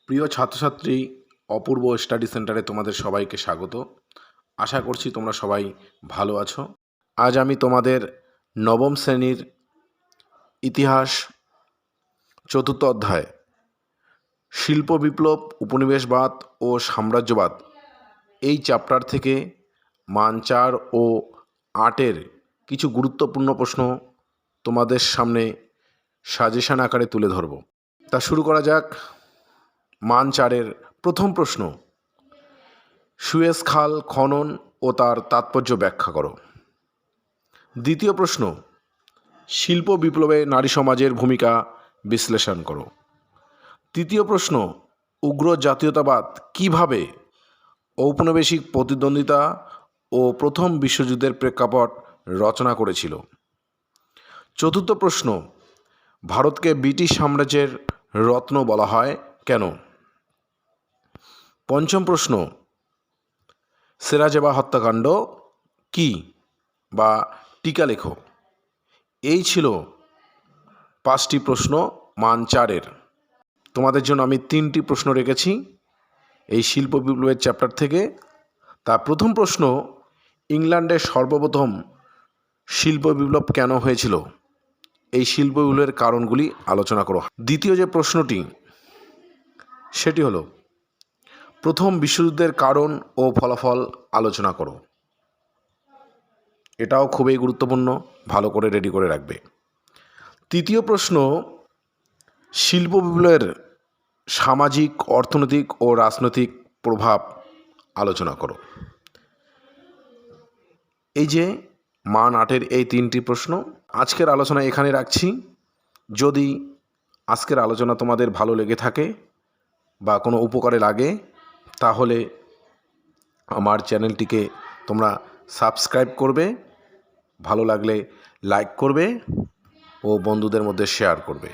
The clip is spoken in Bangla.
প্রিয় ছাত্রছাত্রী, অপূর্ব স্টাডি সেন্টারে তোমাদের সবাইকে স্বাগত। আশা করছি তোমরা সবাই ভালো আছো। আজ আমি তোমাদের নবম শ্রেণীর ইতিহাস চতুর্থ অধ্যায় শিল্প বিপ্লব, উপনিবেশবাদ ও সাম্রাজ্যবাদ এই চ্যাপ্টার থেকে মান 4 ও 8-এর কিছু গুরুত্বপূর্ণ প্রশ্ন তোমাদের সামনে সাজেশন আকারে তুলে ধরব। তা শুরু করা যাক। মান 4-এর প্রথম প্রশ্ন, সুয়েজ খাল খনন ও তার তাৎপর্য ব্যাখ্যা করো। দ্বিতীয় প্রশ্ন, শিল্প বিপ্লবে নারী সমাজের ভূমিকা বিশ্লেষণ করো। তৃতীয় প্রশ্ন, উগ্র জাতীয়তাবাদ কিভাবে ঔপনিবেশিক প্রতিদ্বন্দ্বিতা ও প্রথম বিশ্বযুদ্ধের প্রেক্ষাপট রচনা করেছিল। চতুর্থ প্রশ্ন, ভারতকে ব্রিটিশ সাম্রাজ্যের রত্ন বলা হয় কেন। পঞ্চম প্রশ্ন, সিরাজেবা হত্যাকাণ্ড কি বা টিকা লেখো। এই ছিল 5টি প্রশ্ন মান 4-এর। তোমাদের জন্য আমি 3টি প্রশ্ন রেখেছি এই শিল্প বিপ্লবের চ্যাপ্টার থেকে। তার প্রথম প্রশ্ন, ইংল্যান্ডের সর্বপ্রথম শিল্প বিপ্লব কেন হয়েছিল, এই শিল্প বিপ্লবের কারণগুলি আলোচনা করো। দ্বিতীয় যে প্রশ্নটি সেটি হলো, প্রথম বিশ্বযুদ্ধের কারণ ও ফলাফল আলোচনা করো। এটাও খুবই গুরুত্বপূর্ণ, ভালো করে রেডি করে রাখবে। তৃতীয় প্রশ্ন, শিল্প বিপ্লবের সামাজিক, অর্থনৈতিক ও রাজনৈতিক প্রভাব আলোচনা করো। এই যে মান 8-এর এই 3টি প্রশ্ন। আজকের আলোচনা এখানে রাখছি। যদি আজকের আলোচনা তোমাদের ভালো লেগে থাকে বা কোনো উপকারে লাগে, তাহলে আমার চ্যানেলটিকে তোমরা সাবস্ক্রাইব করবে, ভালো লাগলে লাইক করবে ও বন্ধুদের মধ্যে শেয়ার করবে।